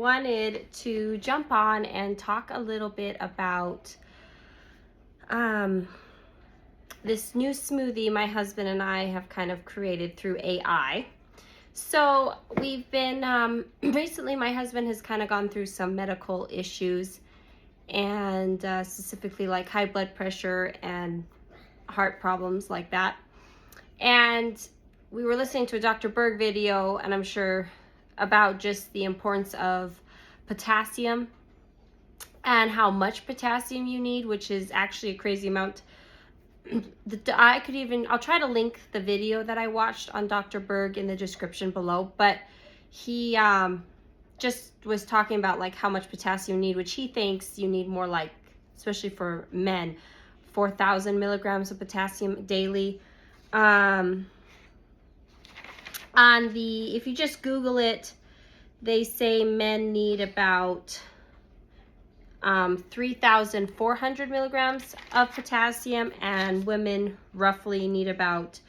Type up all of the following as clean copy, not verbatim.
Wanted to jump on and talk a little bit about this new smoothie my husband and I have kind of created through AI. So we've been recently my husband has kind of gone through some medical issues, and specifically like high blood pressure and heart problems like that. And we were listening to a Dr. Berg video, and I'm sure about just the importance of potassium and how much potassium you need, which is actually a crazy amount. I'll try to link the video that I watched on Dr. Berg in the description below, but he just was talking about like how much potassium you need, which he thinks you need more, like, especially for men, 4,000 milligrams of potassium daily. If you just Google it, they say men need about 3,400 milligrams of potassium, and women roughly need about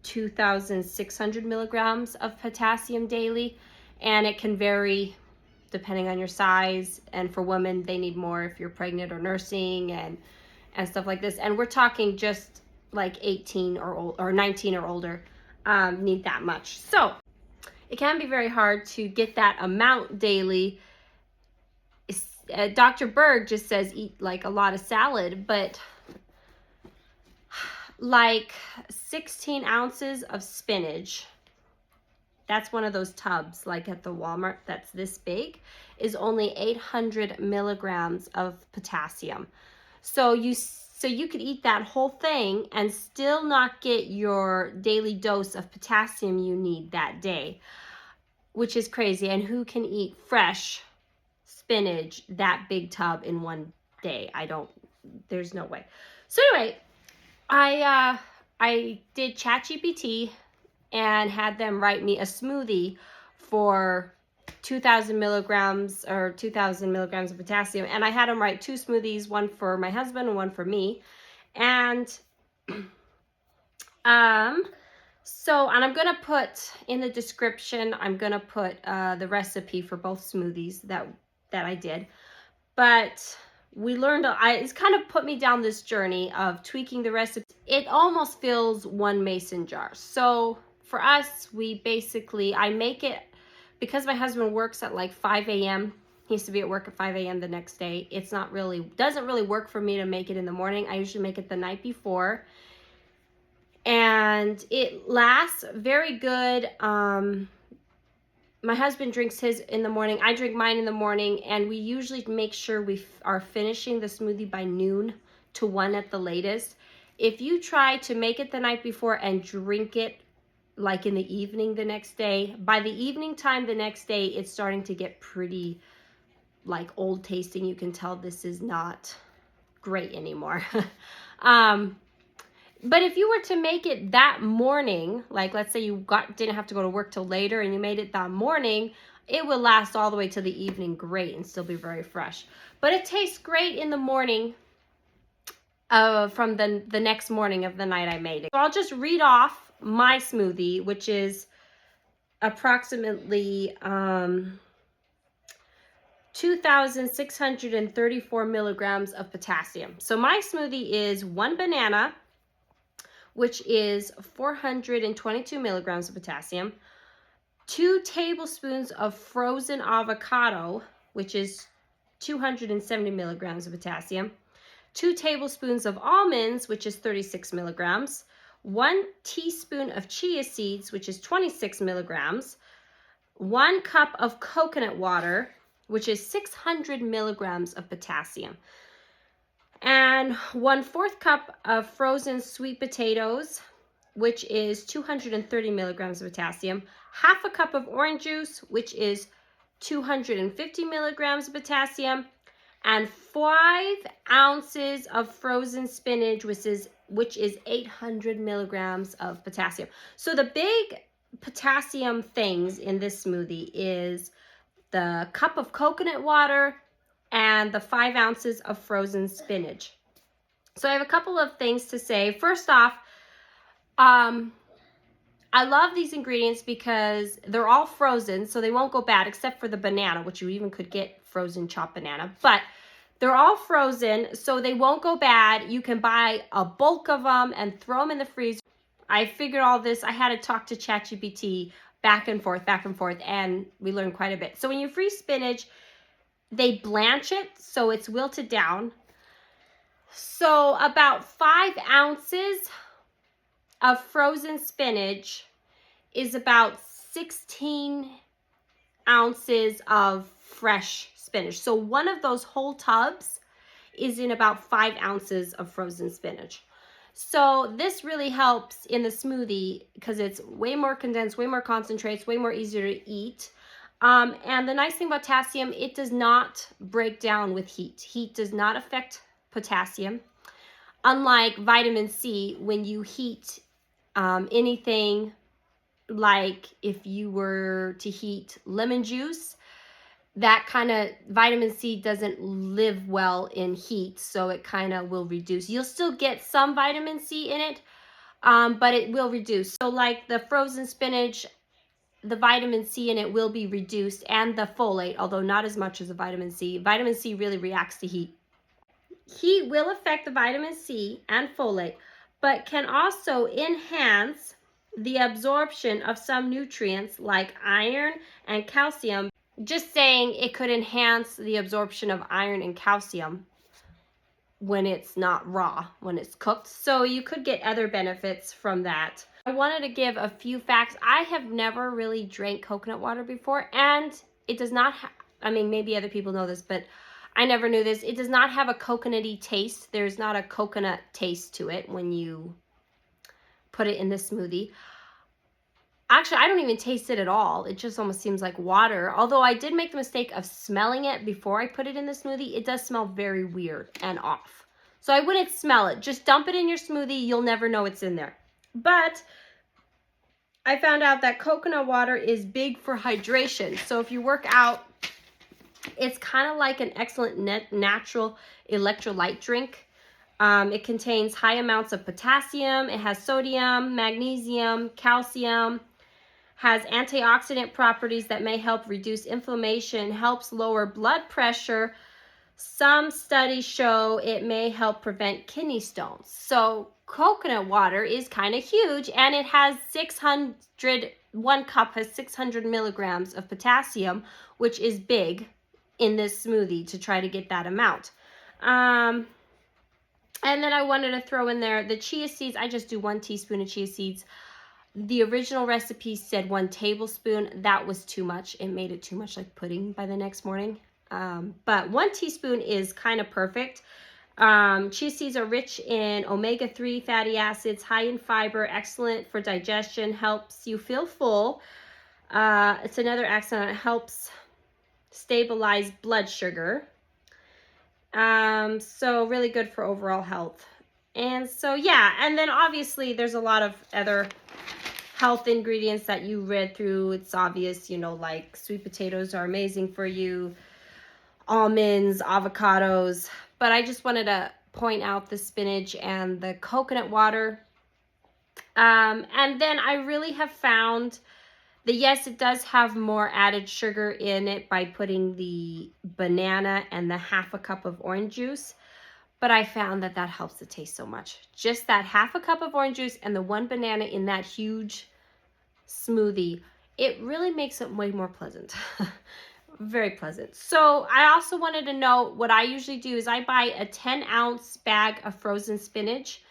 2,600 milligrams of potassium daily. And it can vary depending on your size. And for women, they need more if you're pregnant or nursing and stuff like this. And we're talking just like 18 or 19 or older need that much. So it can be very hard to get that amount daily. Dr. Berg just says eat like a lot of salad, but like 16 ounces of spinach, that's one of those tubs like at the Walmart that's this big, is only 800 milligrams of potassium. So you could eat that whole thing and still not get your daily dose of potassium you need that day, which is crazy. And who can eat fresh spinach, that big tub, in one day? There's no way. So anyway, I did ChatGPT and had them write me a smoothie for 2,000 milligrams of potassium. And I had them write two smoothies, one for my husband and one for me. And and I'm going to put in the description, I'm going to put the recipe for both smoothies that I did. But we learned, it's kind of put me down this journey of tweaking the recipe. It almost fills one mason jar. So for us, I make it, because my husband works at like 5 a.m. He has to be at work at 5 a.m. the next day. Doesn't really work for me to make it in the morning. I usually make it the night before. And it lasts very good. My husband drinks his in the morning. I drink mine in the morning. And we usually make sure we are finishing the smoothie by noon to 1 at the latest. If you try to make it the night before and drink it like in the evening the next day, by the evening time the next day, it's starting to get pretty like old tasting. You can tell this is not great anymore. But if you were to make it that morning, like let's say you didn't have to go to work till later and you made it that morning, it will last all the way to the evening great and still be very fresh. But it tastes great in the morning from the next morning of the night I made it. So I'll just read off my smoothie, which is approximately 2,634 milligrams of potassium. So my smoothie is 1 banana, which is 422 milligrams of potassium, 2 tablespoons of frozen avocado, which is 270 milligrams of potassium, 2 tablespoons of almonds, which is 36 milligrams, 1 teaspoon of chia seeds, which is 26 milligrams, 1 cup of coconut water, which is 600 milligrams of potassium, and 1/4 cup of frozen sweet potatoes, which is 230 milligrams of potassium, half a cup of orange juice, which is 250 milligrams of potassium, and 5 ounces of frozen spinach, which is 800 milligrams of potassium. So the big potassium things in this smoothie is the cup of coconut water and the 5 ounces of frozen spinach. So I have a couple of things to say. First off, I love these ingredients because they're all frozen, so they won't go bad, except for the banana, which you even could get frozen chopped banana. But they're all frozen, so they won't go bad. You can buy a bulk of them and throw them in the freezer. I figured all this. I had to talk to ChatGPT back and forth, and we learned quite a bit. So when you freeze spinach, they blanch it so it's wilted down. So about 5 ounces of frozen spinach is about 16 ounces of fresh spinach. So one of those whole tubs is in about 5 ounces of frozen spinach. So this really helps in the smoothie because it's way more condensed, way more concentrates, way more easier to eat. And the nice thing about potassium, it does not break down with heat. Heat does not affect potassium. Unlike vitamin C, when you heat anything, like if you were to heat lemon juice, that kind of vitamin C doesn't live well in heat, so it kind of will reduce. You'll still get some vitamin C in it, but it will reduce. So like the frozen spinach, the vitamin C in it will be reduced, and the folate, although not as much as the vitamin C. Vitamin C really reacts to heat. Heat will affect the vitamin C and folate, but can also enhance the absorption of some nutrients like iron and calcium. Just saying it could enhance the absorption of iron and calcium when it's not raw, when it's cooked. So you could get other benefits from that. I wanted to give a few facts. I have never really drank coconut water before, and it does not I mean, maybe other people know this, but I never knew this. It does not have a coconutty taste. There's not a coconut taste to it when you put it in the smoothie. Actually, I don't even taste it at all. It just almost seems like water. Although I did make the mistake of smelling it before I put it in the smoothie. It does smell very weird and off. So I wouldn't smell it. Just dump it in your smoothie. You'll never know it's in there. But I found out that coconut water is big for hydration. So if you work out, it's kind of like an excellent natural electrolyte drink. It contains high amounts of potassium. It has sodium, magnesium, calcium, has antioxidant properties that may help reduce inflammation, helps lower blood pressure. Some studies show it may help prevent kidney stones. So coconut water is kind of huge, and it has 1 cup has 600 milligrams of potassium, which is big in this smoothie to try to get that amount. And then I wanted to throw in there the chia seeds. I just do 1 teaspoon of chia seeds. The original recipe said 1 tablespoon. That was too much. It made it too much like pudding by the next morning. But 1 teaspoon is kind of perfect. Chia seeds are rich in omega-3 fatty acids, high in fiber, excellent for digestion, helps you feel full. It's another excellent. It helps stabilize blood sugar. So really good for overall health. And so, yeah, and then obviously there's a lot of other health ingredients that you read through. It's obvious, you know, like sweet potatoes are amazing for you, almonds, avocados. But I just wanted to point out the spinach and the coconut water. And then I really have found that, yes, it does have more added sugar in it by putting the banana and the 1/2 cup of orange juice. But I found that that helps the taste so much. Just that 1/2 cup of orange juice and the 1 banana in that huge smoothie, it really makes it way more pleasant. Very pleasant. So I also wanted to know what I usually do is I buy a 10-ounce bag of frozen spinach,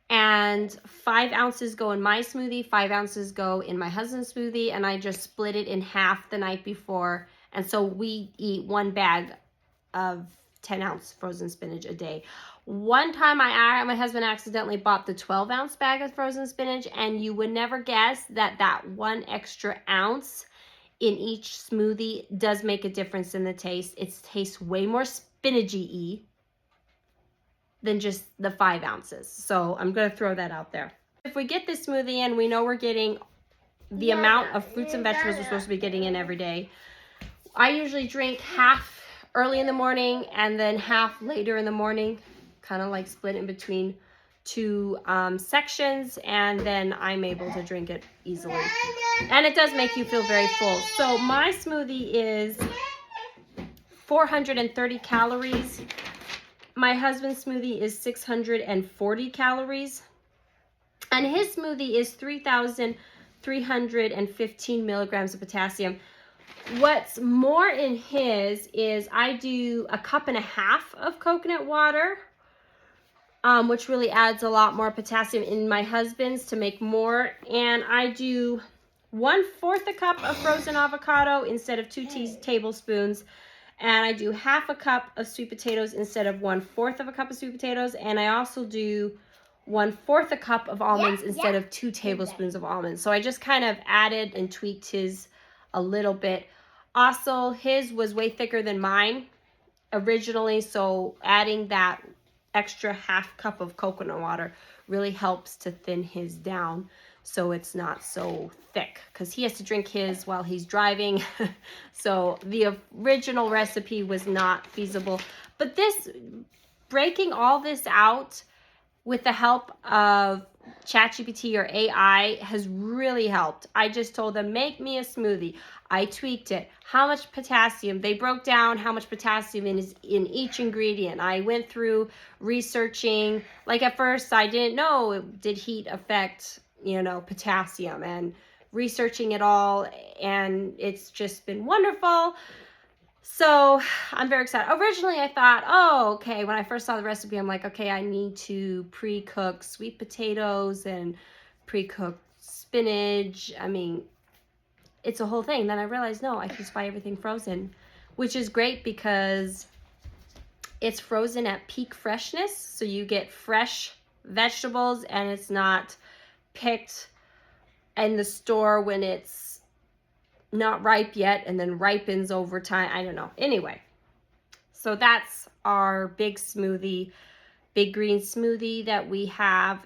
and 5 ounces go in my smoothie, 5 ounces go in my husband's smoothie, and I just split it in half the night before. And so we eat 1 bag of 10-ounce frozen spinach a day. One time my husband accidentally bought the 12-ounce bag of frozen spinach, and you would never guess that that 1 extra ounce in each smoothie does make a difference in the taste. It tastes way more spinachy than just the 5 ounces. So I'm going to throw that out there. If we get this smoothie in, we know we're getting the amount of fruits and vegetables we're supposed to be getting in every day. I usually drink half early in the morning and then half later in the morning, kind of like split in between two sections, and then I'm able to drink it easily. And it does make you feel very full. So my smoothie is 430 calories. My husband's smoothie is 640 calories. And his smoothie is 3,315 milligrams of potassium. What's more in his is I do a cup and a half of coconut water, which really adds a lot more potassium. In my husband's to make more. And I do 1/4 a cup of frozen avocado instead of 2 tablespoons. And I do half a cup of sweet potatoes instead of 1/4 of a cup of sweet potatoes. And I also do 1/4 a cup of almonds instead of 2 tablespoons of almonds. So I just kind of added and tweaked his a little bit. Also, his was way thicker than mine originally, so adding that extra half cup of coconut water really helps to thin his down so it's not so thick, because he has to drink his while he's driving. So the original recipe was not feasible. But this, breaking all this out with the help of ChatGPT or AI has really helped. I just told them, make me a smoothie. I tweaked it. How much potassium? They broke down how much potassium is in each ingredient. I went through researching. Like at first I didn't know, did heat affect, potassium, and researching it all, and it's just been wonderful. So I'm very excited. Originally I thought, oh, okay, when I first saw the recipe, I'm like, okay, I need to pre-cook sweet potatoes and pre-cook spinach. I mean, it's a whole thing. Then I realized, no, I can just buy everything frozen, which is great because it's frozen at peak freshness. So you get fresh vegetables, and it's not picked in the store when it's not ripe yet and then ripens over time. I don't know. Anyway, so that's our big smoothie, big green smoothie that we have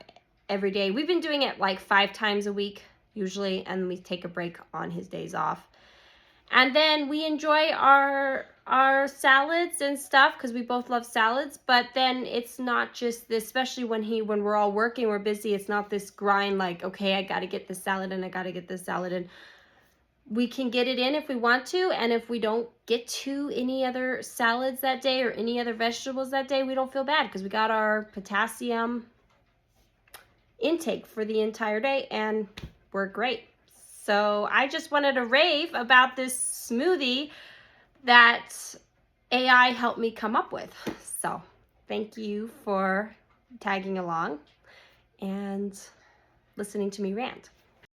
every day. We've been doing it like 5 times a week usually, and we take a break on his days off. And then we enjoy our salads and stuff because we both love salads. But then it's not just this, especially when we're all working, we're busy. It's not this grind like, okay, I got to get this salad and I got to get this salad in. We can get it in if we want to, and if we don't get to any other salads that day or any other vegetables that day, we don't feel bad because we got our potassium intake for the entire day, and we're great. So I just wanted to rave about this smoothie that AI helped me come up with. So thank you for tagging along and listening to me rant.